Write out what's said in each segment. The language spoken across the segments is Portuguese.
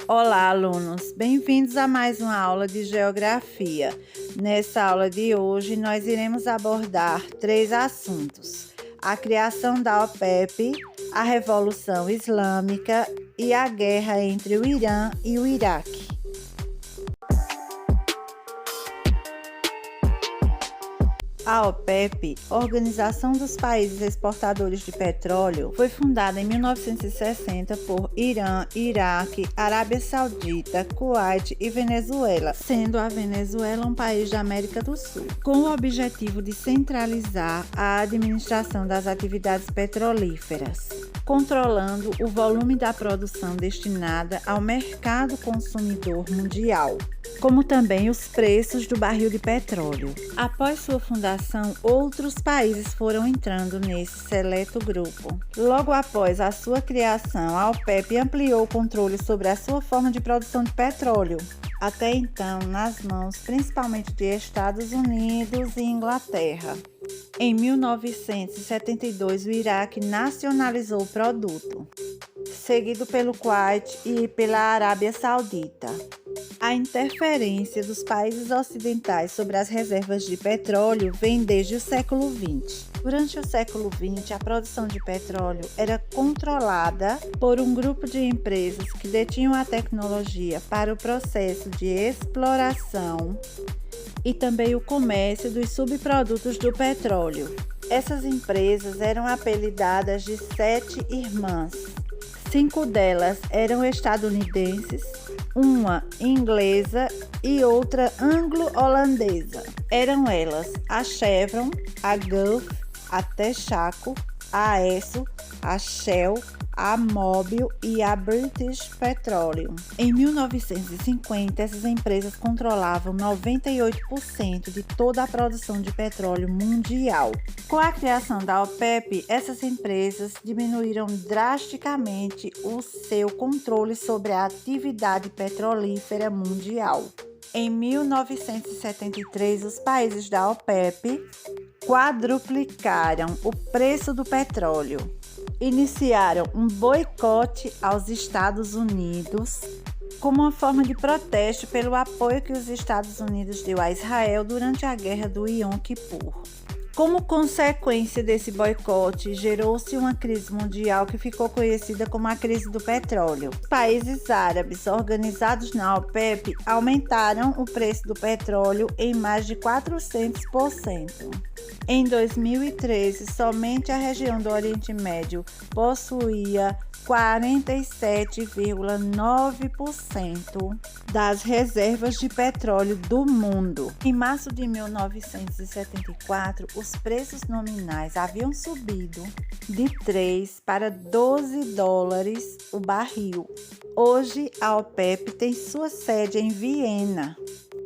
Olá, alunos! Bem-vindos a mais uma aula de Geografia. Nessa aula de hoje, nós iremos abordar 3 assuntos: a criação da OPEP, a Revolução Islâmica e a guerra entre o Irã e o Iraque. A OPEP, Organização dos Países Exportadores de Petróleo, foi fundada em 1960 por Irã, Iraque, Arábia Saudita, Kuwait e Venezuela, sendo a Venezuela um país da América do Sul, com o objetivo de centralizar a administração das atividades petrolíferas, controlando o volume da produção destinada ao mercado consumidor mundial, como também os preços do barril de petróleo. Após sua fundação, outros países foram entrando nesse seleto grupo. Logo após a sua criação, a OPEP ampliou o controle sobre a sua forma de produção de petróleo, até então nas mãos principalmente de Estados Unidos e Inglaterra. Em 1972, o Iraque nacionalizou o produto, seguido pelo Kuwait e pela Arábia Saudita. A interferência dos países ocidentais sobre as reservas de petróleo vem desde o século XX. Durante o século XX, a produção de petróleo era controlada por um grupo de empresas que detinham a tecnologia para o processo de exploração e também o comércio dos subprodutos do petróleo. Essas empresas eram apelidadas de Sete Irmãs. 5 delas eram estadunidenses, uma inglesa e outra anglo-holandesa. Eram elas a Chevron, a Gulf, a Texaco, a Esso, a Shell, a Mobil e a British Petroleum. Em 1950, essas empresas controlavam 98% de toda a produção de petróleo mundial. Com a criação da OPEP, essas empresas diminuíram drasticamente o seu controle sobre a atividade petrolífera mundial. Em 1973, os países da OPEP quadruplicaram o preço do petróleo. Iniciaram um boicote aos Estados Unidos como uma forma de protesto pelo apoio que os Estados Unidos deu a Israel durante a guerra do Yom Kippur. Como consequência desse boicote, gerou-se uma crise mundial que ficou conhecida como a crise do petróleo. Os países árabes organizados na OPEP aumentaram o preço do petróleo em mais de 400%. Em 2013, somente a região do Oriente Médio possuía 47,9% das reservas de petróleo do mundo. Em março de 1974, os preços nominais haviam subido de 3 para 12 dólares o barril. Hoje, a OPEP tem sua sede em Viena,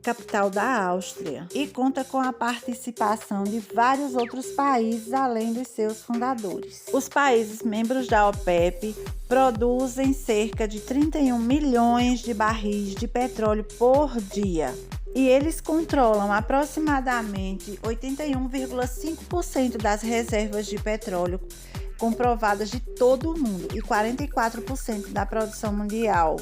capital da Áustria, e conta com a participação de vários outros países além dos seus fundadores. Os países membros da OPEP produzem cerca de 31 milhões de barris de petróleo por dia, e eles controlam aproximadamente 81,5% das reservas de petróleo comprovadas de todo o mundo e 44% da produção mundial,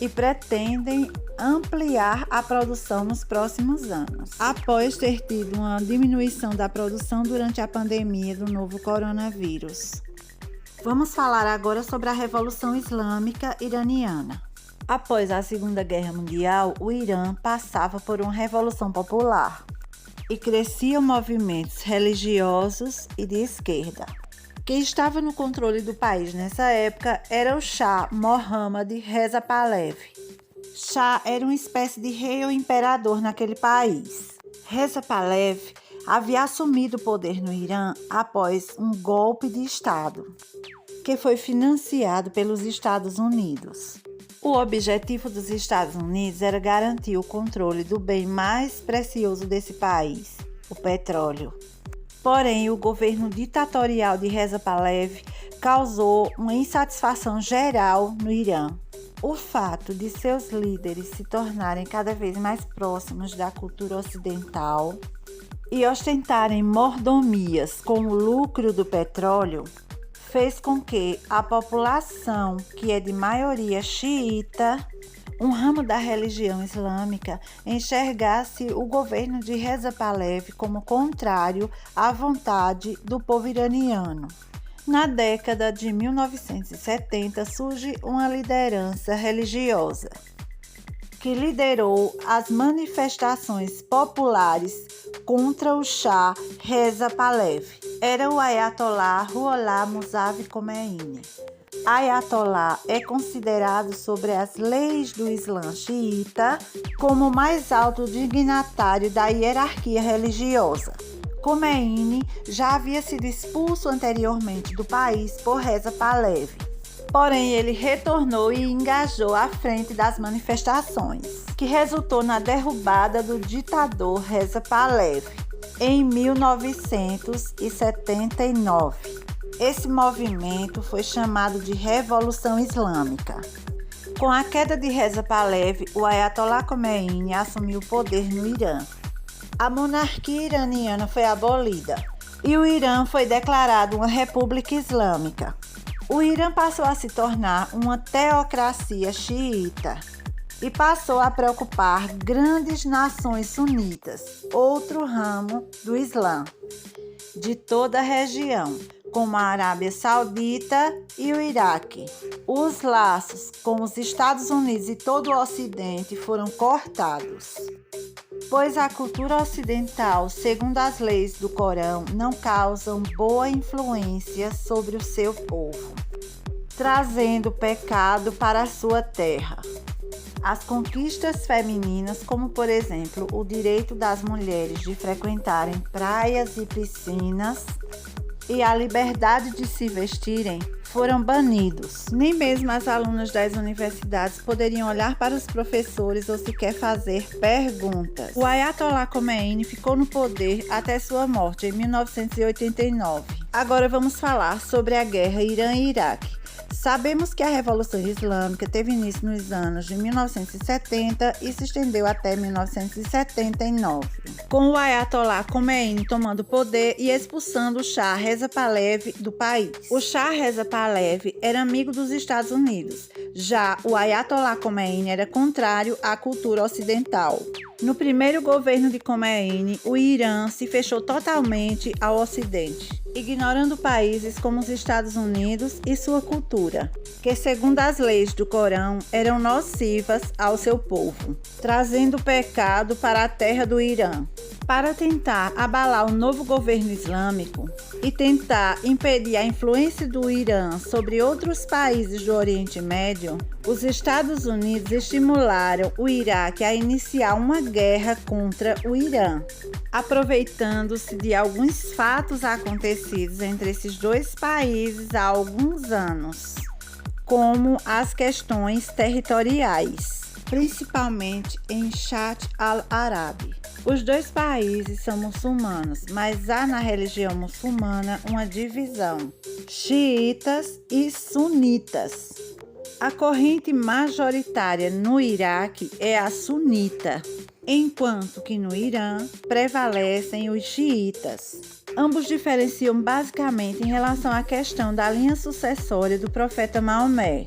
e pretendem ampliar a produção nos próximos anos, após ter tido uma diminuição da produção durante a pandemia do novo coronavírus. Vamos falar agora sobre a Revolução Islâmica Iraniana. Após a Segunda Guerra Mundial, o Irã passava por uma revolução popular e cresciam movimentos religiosos e de esquerda. Quem estava no controle do país nessa época era o Shah Mohammad Reza Pahlavi. Shah era uma espécie de rei ou imperador naquele país. Reza Pahlavi havia assumido o poder no Irã após um golpe de Estado, que foi financiado pelos Estados Unidos. O objetivo dos Estados Unidos era garantir o controle do bem mais precioso desse país, o petróleo. Porém, o governo ditatorial de Reza Pahlavi causou uma insatisfação geral no Irã. O fato de seus líderes se tornarem cada vez mais próximos da cultura ocidental e ostentarem mordomias com o lucro do petróleo fez com que a população, que é de maioria xiita, um ramo da religião islâmica, enxergasse o governo de Reza Pahlavi como contrário à vontade do povo iraniano. Na década de 1970 surge uma liderança religiosa que liderou as manifestações populares contra o Shah Reza Pahlavi. Era o Ayatollah Ruhollah Mossavi Khomeini. Ayatollah é considerado, sobre as leis do Islã xiita, como o mais alto dignatário da hierarquia religiosa. Khomeini já havia sido expulso anteriormente do país por Reza Pahlavi. Porém, ele retornou e engajou à frente das manifestações, que resultou na derrubada do ditador Reza Pahlavi em 1979. Esse movimento foi chamado de Revolução Islâmica. Com a queda de Reza Pahlavi, o Ayatollah Khomeini assumiu o poder no Irã. A monarquia iraniana foi abolida e o Irã foi declarado uma república islâmica. O Irã passou a se tornar uma teocracia xiita e passou a preocupar grandes nações sunitas, outro ramo do Islã, de toda a região, como a Arábia Saudita e o Iraque. Os laços com os Estados Unidos e todo o Ocidente foram cortados, pois a cultura ocidental, segundo as leis do Corão, não causam boa influência sobre o seu povo, trazendo pecado para a sua terra. As conquistas femininas, como por exemplo o direito das mulheres de frequentarem praias e piscinas e a liberdade de se vestirem, foram banidos. Nem mesmo as alunas das universidades poderiam olhar para os professores ou sequer fazer perguntas. O Ayatollah Khomeini ficou no poder até sua morte em 1989. Agora vamos falar sobre a guerra Irã e Iraque. Sabemos que a Revolução Islâmica teve início nos anos de 1970 e se estendeu até 1979, com o Ayatollah Khomeini tomando poder e expulsando o Shah Reza Pahlavi do país. O Shah Reza Pahlavi era amigo dos Estados Unidos, já o Ayatollah Khomeini era contrário à cultura ocidental. No primeiro governo de Khomeini, o Irã se fechou totalmente ao Ocidente, ignorando países como os Estados Unidos e sua cultura, que, segundo as leis do Corão, eram nocivas ao seu povo, trazendo pecado para a terra do Irã. Para tentar abalar o novo governo islâmico e tentar impedir a influência do Irã sobre outros países do Oriente Médio, os Estados Unidos estimularam o Iraque a iniciar uma guerra contra o Irã, aproveitando-se de alguns fatos acontecidos entre esses dois países há alguns anos, como as questões territoriais, principalmente em Shatt al-Arab. Os dois países são muçulmanos, mas há na religião muçulmana uma divisão: xiitas e sunitas. A corrente majoritária no Iraque é a sunita, enquanto que no Irã prevalecem os xiitas. Ambos diferenciam basicamente em relação à questão da linha sucessória do profeta Maomé.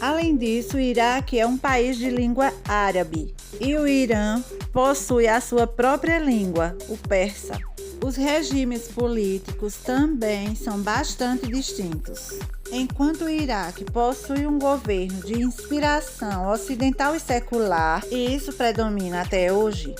Além disso, o Iraque é um país de língua árabe e o Irã possui a sua própria língua, o persa. Os regimes políticos também são bastante distintos. Enquanto o Iraque possui um governo de inspiração ocidental e secular, e isso predomina até hoje,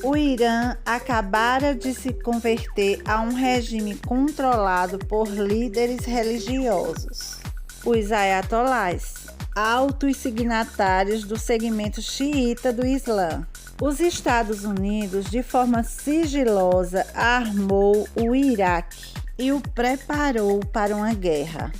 o Irã acabara de se converter a um regime controlado por líderes religiosos, os ayatollahs, altos signatários do segmento xiita do Islã. Os Estados Unidos, de forma sigilosa, armou o Iraque e o preparou para uma guerra.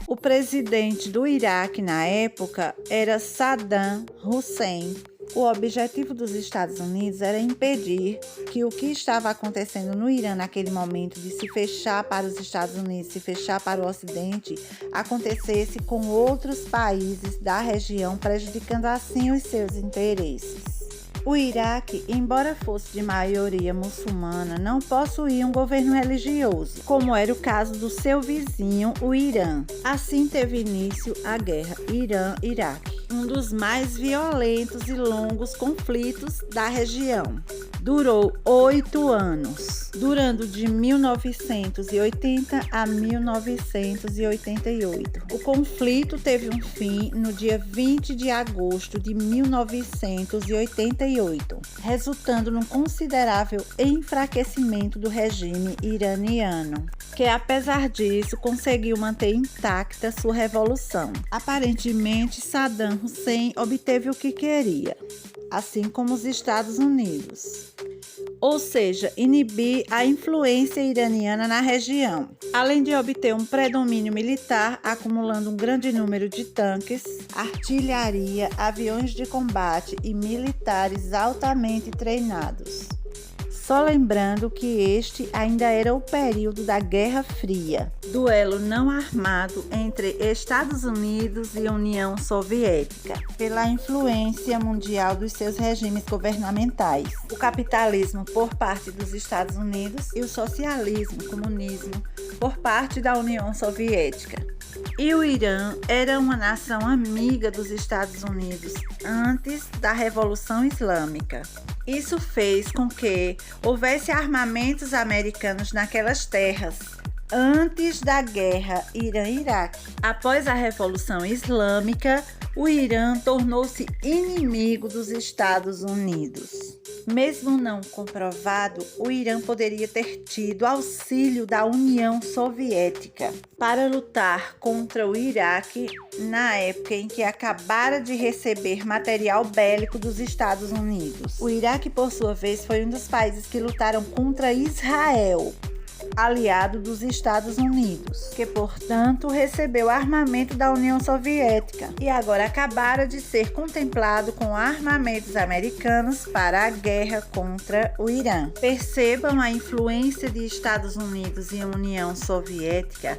O presidente do Iraque na época era Saddam Hussein. O objetivo dos Estados Unidos era impedir que o que estava acontecendo no Irã naquele momento, de se fechar para os Estados Unidos, se fechar para o Ocidente, acontecesse com outros países da região, prejudicando assim os seus interesses. O Iraque, embora fosse de maioria muçulmana, não possuía um governo religioso, como era o caso do seu vizinho, o Irã. Assim teve início a Guerra Irã-Iraque, um dos mais violentos e longos conflitos da região. Durou 8 anos, durando de 1980 a 1988. O conflito teve um fim no dia 20 de agosto de 1988, resultando num considerável enfraquecimento do regime iraniano, que apesar disso conseguiu manter intacta sua revolução. Aparentemente, Saddam Hussein obteve o que queria, assim como os Estados Unidos, ou seja, inibir a influência iraniana na região, além de obter um predomínio militar, acumulando um grande número de tanques, artilharia, aviões de combate e militares altamente treinados. Só lembrando que este ainda era o período da Guerra Fria, duelo não armado entre Estados Unidos e União Soviética, pela influência mundial dos seus regimes governamentais, o capitalismo por parte dos Estados Unidos e o socialismo, comunismo, por parte da União Soviética. E o Irã era uma nação amiga dos Estados Unidos antes da Revolução Islâmica. Isso fez com que houvesse armamentos americanos naquelas terras antes da guerra Irã-Iraque. Após a Revolução Islâmica, o Irã tornou-se inimigo dos Estados Unidos. Mesmo não comprovado, o Irã poderia ter tido auxílio da União Soviética para lutar contra o Iraque na época em que acabara de receber material bélico dos Estados Unidos. O Iraque, por sua vez, foi um dos países que lutaram contra Israel, aliado dos Estados Unidos, que, portanto, recebeu armamento da União Soviética e agora acabara de ser contemplado com armamentos americanos para a guerra contra o Irã. Percebam a influência de Estados Unidos e União Soviética,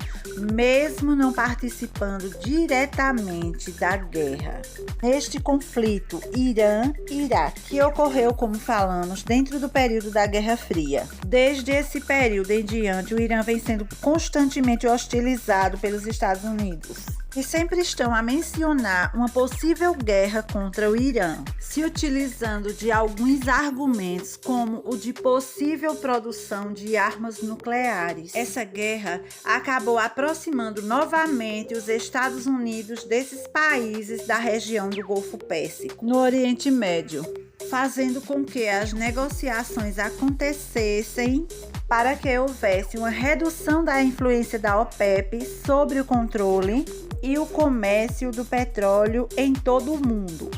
mesmo não participando diretamente da guerra. Neste conflito Irã-Iraque, que ocorreu, como falamos, dentro do período da Guerra Fria. Desde esse período em diante, o Irã vem sendo constantemente hostilizado pelos Estados Unidos, que sempre estão a mencionar uma possível guerra contra o Irã, se utilizando de alguns argumentos, como o de possível produção de armas nucleares. Essa guerra acabou aproximando novamente os Estados Unidos desses países da região do Golfo Pérsico, no Oriente Médio, fazendo com que as negociações acontecessem para que houvesse uma redução da influência da OPEP sobre o controle e o comércio do petróleo em todo o mundo.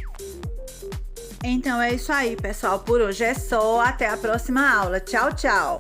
Então é isso aí, pessoal. Por hoje é só. Até a próxima aula. Tchau, tchau!